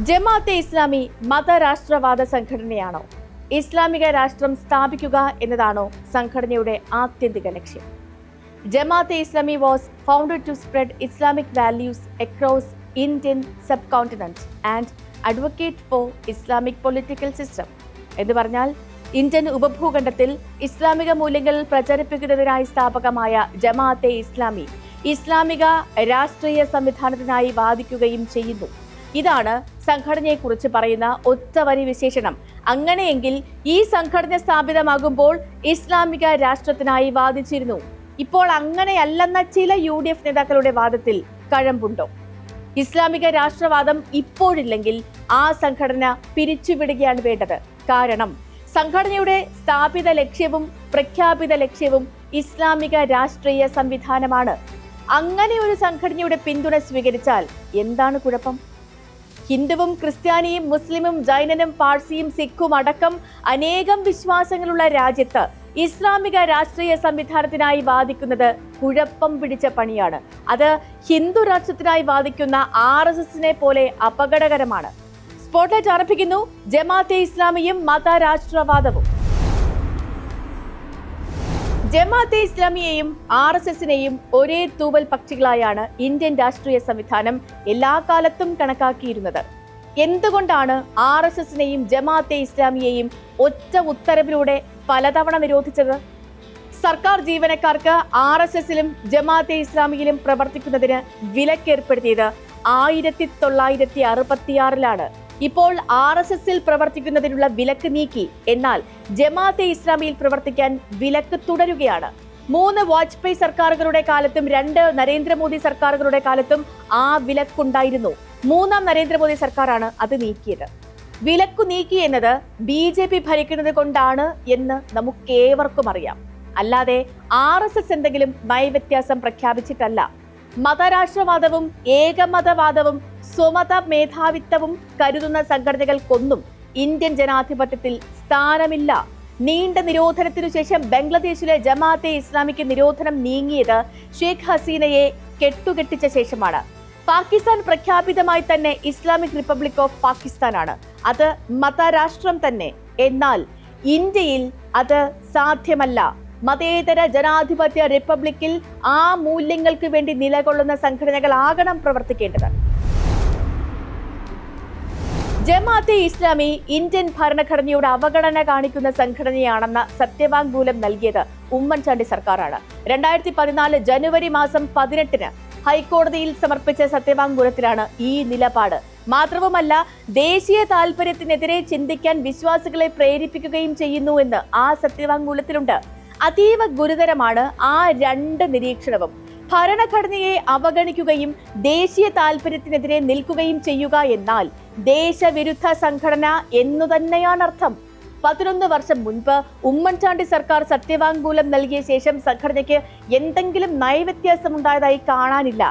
ജമാഅത്തെ ഇസ്ലാമി മതരാഷ്ട്രവാദ സംഘടനയാണോ? ഇസ്ലാമിക രാഷ്ട്രം സ്ഥാപിക്കുക എന്നതാണോ സംഘടനയുടെ ആത്യന്തിക ലക്ഷ്യം? Jamaat-e Islami was founded to spread Islamic values across Indian subcontinent and advocate for Islamic political system. എന്ന് പറഞ്ഞാൽ ഇന്ത്യൻ ഉപഭൂഖണ്ഡത്തിൽ ഇസ്ലാമിക മൂല്യങ്ങൾ പ്രചരിപ്പിക്കുന്നതിനായി സ്ഥാപകമായ ജമാഅത്തെ ഇസ്ലാമി ഇസ്ലാമിക രാഷ്ട്രീയ സംവിധാനത്തിനായി വാദിക്കുകയും ചെയ്യുന്നു. ഇതാണ് സംഘടനയെക്കുറിച്ച് പറയുന്ന ഒറ്റവരി വിശേഷണം. അങ്ങനെയെങ്കിൽ ഈ സംഘടന സ്ഥാപിതമാകുമ്പോൾ ഇസ്ലാമിക രാഷ്ട്രത്തിനായി വാദിച്ചിരുന്നു. ഇപ്പോൾ അങ്ങനെയല്ലെന്ന ചില UDF നേതാക്കളുടെ വാദത്തിൽ കഴമ്പുണ്ടോ? ഇസ്ലാമിക രാഷ്ട്രവാദം ഇപ്പോഴില്ലെങ്കിൽ ആ സംഘടന പിരിച്ചുവിടുകയാണ് വേണ്ടത്. കാരണം സംഘടനയുടെ സ്ഥാപിത ലക്ഷ്യവും പ്രഖ്യാപിത ലക്ഷ്യവും ഇസ്ലാമിക രാഷ്ട്രീയ സംവിധാനമാണ്. അങ്ങനെ ഒരു സംഘടനയുടെ പിന്തുണ സ്വീകരിച്ചാൽ എന്താണ് കുഴപ്പം? ഹിന്ദുവും ക്രിസ്ത്യാനിയും മുസ്ലിമും ജൈനനും പാഴ്സിയും സിഖും അടക്കം അനേകം വിശ്വാസങ്ങളുള്ള രാജ്യത്ത് ഇസ്ലാമിക രാഷ്ട്രീയ സംവിധാനത്തിനായി വാദിക്കുന്നത് കുഴപ്പം പിടിച്ച പണിയാണ്. അത് ഹിന്ദു രാഷ്ട്രത്തിനായി വാദിക്കുന്ന RSSനെ പോലെ അപകടകരമാണ്. സ്പോട്ട്ലൈറ്റ് ആരംഭിക്കുന്നു. ജമാഅത്തെ ഇസ്ലാമിയും മതരാഷ്ട്രവാദവും. ജമാഅത്തെ ഇസ്ലാമിയെയും RSSനെയും ഒരേ തൂവൽ പക്ഷികളായാണ് ഇന്ത്യൻ രാഷ്ട്രീയ സംവിധാനം എല്ലാ കാലത്തും കണക്കാക്കിയിരുന്നത്. എന്തുകൊണ്ടാണ് RSSനെയും ജമാഅത്തെ ഇസ്ലാമിയെയും ഒറ്റ ഉത്തരവിലൂടെ പലതവണ നിരോധിച്ചത്? സർക്കാർ ജീവനക്കാർക്ക് RSSലും ജമാഅത്തെ ഇസ്ലാമിയിലും പ്രവർത്തിക്കുന്നതിന് വിലക്കേർപ്പെടുത്തിയത് 1966 ഇപ്പോൾ RSSൽ പ്രവർത്തിക്കുന്നതിനുള്ള വിലക്ക് നീക്കി. എന്നാൽ ജമാഅത്തെ ഇസ്ലാമിയിൽ പ്രവർത്തിക്കാൻ വിലക്ക് തുടരുകയാണ്. 3 വാജ്പേയി സർക്കാരുകളുടെ കാലത്തും 2 നരേന്ദ്രമോദി സർക്കാരുകളുടെ കാലത്തും ആ വിലക്കുണ്ടായിരുന്നു. 3ാം നരേന്ദ്രമോദി സർക്കാരാണ് അത് നീക്കിയത്. വിലക്കു നീക്കി എന്നത് BJP ഭരിക്കുന്നത് കൊണ്ടാണ് എന്ന് നമുക്കേവർക്കും അറിയാം. അല്ലാതെ RSS എന്തെങ്കിലും നയവ്യത്യാസം പ്രഖ്യാപിച്ചിട്ടല്ല. മതരാഷ്ട്രവാദവും ഏകമതവാദവും സ്വമത മേധാവിത്വവും കരുതുന്ന സംഘടനകൾക്കൊന്നും ഇന്ത്യൻ ജനാധിപത്യത്തിൽ സ്ഥാനമില്ല. നീണ്ട നിരോധനത്തിനു ശേഷം ബംഗ്ലാദേശിലെ ജമാഅത്തെ ഇസ്ലാമിക്ക് നിരോധനം നീങ്ങിയത് ഷെയ്ഖ് ഹസീനയെ കെട്ടുകെട്ടിച്ച ശേഷമാണ്. പാകിസ്ഥാൻ പ്രഖ്യാപിതമായി തന്നെ ഇസ്ലാമിക് റിപ്പബ്ലിക് ഓഫ് പാകിസ്ഥാനാണ്. അത് മതരാഷ്ട്രം തന്നെ. എന്നാൽ ഇന്ത്യയിൽ അത് സാധ്യമല്ല. മതേതര ജനാധിപത്യ റിപ്പബ്ലിക്കിൽ ആ മൂല്യങ്ങൾക്ക് വേണ്ടി നിലകൊള്ളുന്ന സംഘടനകളാകണം പ്രവർത്തിക്കേണ്ടത്. ജമാഅത്തെ ഇസ്ലാമി ഇന്ത്യൻ ഭരണഘടനയുടെ അവഗണന കാണിക്കുന്ന സംഘടനയാണെന്ന സത്യവാങ്മൂലം നൽകിയത് ഉമ്മൻചാണ്ടി സർക്കാരാണ്. 2014 ജനുവരി മാസം 18 ഹൈക്കോടതിയിൽ സമർപ്പിച്ച സത്യവാങ്മൂലത്തിലാണ് ഈ നിലപാട്. മാത്രവുമല്ല, ദേശീയ താൽപര്യത്തിനെതിരെ ചിന്തിക്കാൻ വിശ്വാസികളെ പ്രേരിപ്പിക്കുകയും ചെയ്യുന്നുവെന്ന് ആ സത്യവാങ്മൂലത്തിലുണ്ട്. അതീവ ഗുരുതരമാണ് ആ 2 നിരീക്ഷണവും. ഭരണഘടനയെ അവഗണിക്കുകയും ദേശീയ താൽപര്യത്തിനെതിരെ നിൽക്കുകയും ചെയ്യുക എന്നാൽ ദേശവിരുദ്ധ സംഘടന എന്നു തന്നെയാണ് അർത്ഥം. 11 വർഷം മുൻപ് ഉമ്മൻചാണ്ടി സർക്കാർ സത്യവാങ്മൂലം നൽകിയ ശേഷം സംഘടനയ്ക്ക് എന്തെങ്കിലും നയവ്യത്യാസമുണ്ടായതായി കാണാനില്ല.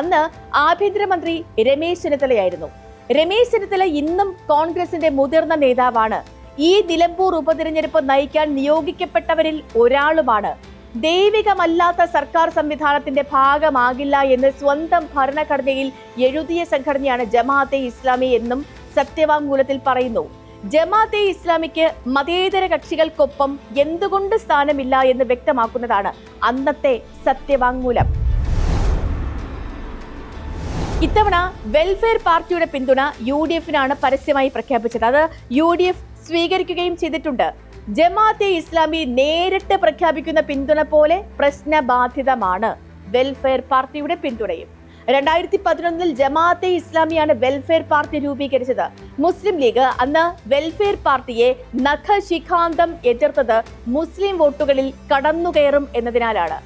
അന്ന് ആഭ്യന്തരമന്ത്രി രമേശ് ചെന്നിത്തലയായിരുന്നു. രമേശ് ചെന്നിത്തല ഇന്നും കോൺഗ്രസിന്റെ മുതിർന്ന നേതാവാണ്. ഈ നിലമ്പൂർ ഉപതിരഞ്ഞെടുപ്പ് നയിക്കാൻ നിയോഗിക്കപ്പെട്ടവരിൽ ഒരാളുമാണ്. ദൈവികമല്ലാത്ത സർക്കാർ സംവിധാനത്തിന്റെ ഭാഗമാകില്ല എന്ന് സ്വന്തം ഭരണഘടനയിൽ എഴുതിയ സംഘടനയാണ് ജമാഅത്തെ ഇസ്ലാമി എന്നും സത്യവാങ്മൂലത്തിൽ പറയുന്നു. ജമാഅത്തെ ഇസ്ലാമിക്ക് മതേതര കക്ഷികൾക്കൊപ്പം എന്തുകൊണ്ട് സ്ഥാനമില്ല എന്ന് വ്യക്തമാക്കുന്നതാണ് അന്നത്തെ സത്യവാങ്മൂലം. ഇത്തവണ വെൽഫെയർ പാർട്ടിയുടെ പിന്തുണ UDFനാണ് പരസ്യമായി പ്രഖ്യാപിച്ചത്. അത് UDF സ്വീകരിക്കുകയും ചെയ്തിട്ടുണ്ട്. ജമാഅത്തെ ഇസ്ലാമി നേരിട്ട് പ്രഖ്യാപിക്കുന്ന പിന്തുണ പോലെ പ്രശ്നബാധിതമാണ് വെൽഫെയർ പാർട്ടിയുടെ പിന്തുണയും. 2011 ജമാഅത്തെ ഇസ്ലാമിയാണ് വെൽഫെയർ പാർട്ടി രൂപീകരിച്ചത്. മുസ്ലിം ലീഗ് അന്ന് വെൽഫെയർ പാർട്ടിയെ നഖശിഖാന്തം എതിർത്തത് മുസ്ലിം വോട്ടുകളിൽ കടന്നുകയറും എന്നതിനാലാണ്.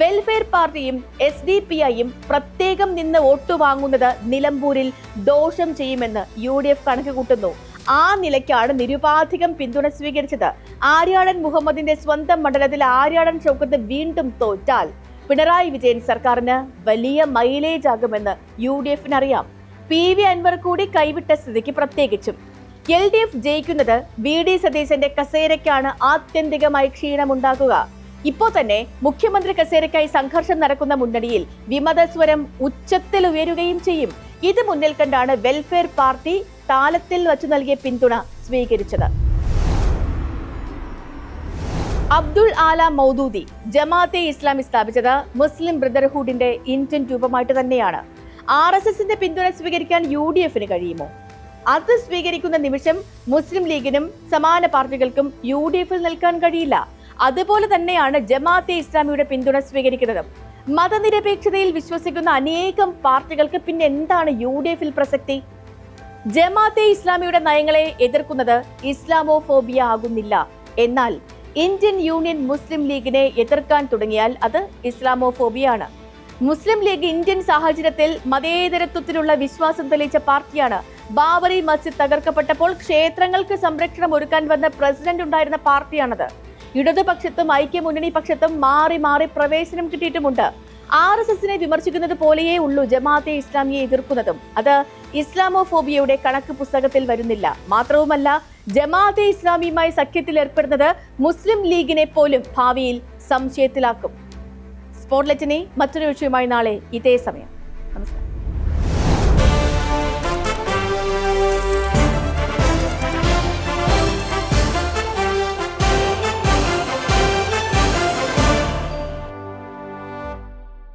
വെൽഫെയർ പാർട്ടിയും SDPIയും പ്രത്യേകം നിന്ന് വോട്ട് വാങ്ങുന്നത് നിലമ്പൂരിൽ ദോഷം ചെയ്യുമെന്ന് UDF കണക്ക് കൂട്ടുന്നു. ആ നിലയ്ക്കാണ് നിരുപാധികം പിന്തുണ സ്വീകരിച്ചത്. ആര്യാടൻ മുഹമ്മദിന്റെ സ്വന്തം മണ്ഡലത്തിൽ ആര്യാടൻ ഷൗക്കത്ത് വീണ്ടും തോറ്റാൽ പിണറായി വിജയൻ സർക്കാരിന് വലിയ മൈലേജ് ആകുമെന്ന് UDFനറിയാം. PV അൻവർ കൂടി കൈവിട്ട സ്ഥിതിക്ക് പ്രത്യേകിച്ചും LDF ജയിക്കുന്നത് VD സതീശന്റെ കസേരയ്ക്കാണ് ആത്യന്തികമായി ക്ഷീണമുണ്ടാക്കുക. ഇപ്പോൾ തന്നെ മുഖ്യമന്ത്രി കസേരയ്ക്കായി സംഘർഷം നടക്കുന്ന മുന്നണിയിൽ വിമതസ്വരം ഉച്ചത്തിൽ ഉയരുകയും ചെയ്യും. ഇത് മുന്നിൽ കണ്ടാണ് വെൽഫെയർ പാർട്ടി താലത്തിൽ വച്ചു നൽകിയ പിന്തുണ സ്വീകരിച്ചത്. അബ്ദുൾ ആല മൗദൂദി ജമാഅത്തെ ഇസ്ലാമി സ്ഥാപിച്ചത് മുസ്ലിം ബ്രദർഹുഡിന്റെ ഇന്ത്യൻ രൂപമായിട്ട് തന്നെയാണ്. RSSന്റെ പിന്തുണ സ്വീകരിക്കാൻ UDFന് കഴിയുമോ? അത് സ്വീകരിക്കുന്ന നിമിഷം മുസ്ലിം ലീഗിനും സമാന പാർട്ടികൾക്കും UDFൽ നിൽക്കാൻ കഴിയില്ല. അതുപോലെ തന്നെയാണ് ജമാഅത്തെ ഇസ്ലാമിയുടെ പിന്തുണ സ്വീകരിക്കുന്നത്. മതനിരപേക്ഷതയിൽ വിശ്വസിക്കുന്ന അനേകം പാർട്ടികൾക്ക് പിന്നെ എന്താണ് UDFൽ പ്രസക്തി? ജമാഅത്തെ ഇസ്ലാമിയുടെ നയങ്ങളെ എതിർക്കുന്നത് ഇസ്ലാമോഫോബിയ ആകുന്നില്ല. എന്നാൽ ഇന്ത്യൻ യൂണിയൻ മുസ്ലിം ലീഗിനെ എതിർക്കാൻ തുടങ്ങിയാൽ അത് ഇസ്ലാമോഫോബിയാണ്. മുസ്ലിം ലീഗ് ഇന്ത്യൻ സാഹചര്യത്തിൽ മതേതരത്വത്തിലുള്ള വിശ്വാസം തെളിയിച്ച പാർട്ടിയാണ്. ബാബറി മസ്ജിദ് തകർക്കപ്പെട്ടപ്പോൾ ക്ഷേത്രങ്ങൾക്ക് സംരക്ഷണം ഒരുക്കാൻ വന്ന പ്രസിഡന്റ് ഉണ്ടായിരുന്ന പാർട്ടിയാണത്. ഇടതുപക്ഷത്തും ഐക്യമുന്നണി പക്ഷത്തും മാറി മാറി പ്രവേശനം കിട്ടിയിട്ടുമുണ്ട്. RSSനെ വിമർശിക്കുന്നത് പോലെയേ ഉള്ളൂ ജമാഅത്തെ ഇസ്ലാമിയെ എതിർക്കുന്നതും. അത് ഇസ്ലാമോഫോബിയയുടെ കണക്ക് പുസ്തകത്തിൽ വരുന്നില്ല. മാത്രവുമല്ല, ജമാഅത്തെ ഇസ്ലാമിയുമായി സഖ്യത്തിൽ ഏർപ്പെടുന്നത് മുസ്ലിം ലീഗിനെ പോലും ഭാവിയിൽ സംശയത്തിലാക്കും. സ്പോട്ട്ലൈറ്റിനെ മറ്റൊരു വിഷയവുമായി നാളെ ഇതേ സമയം.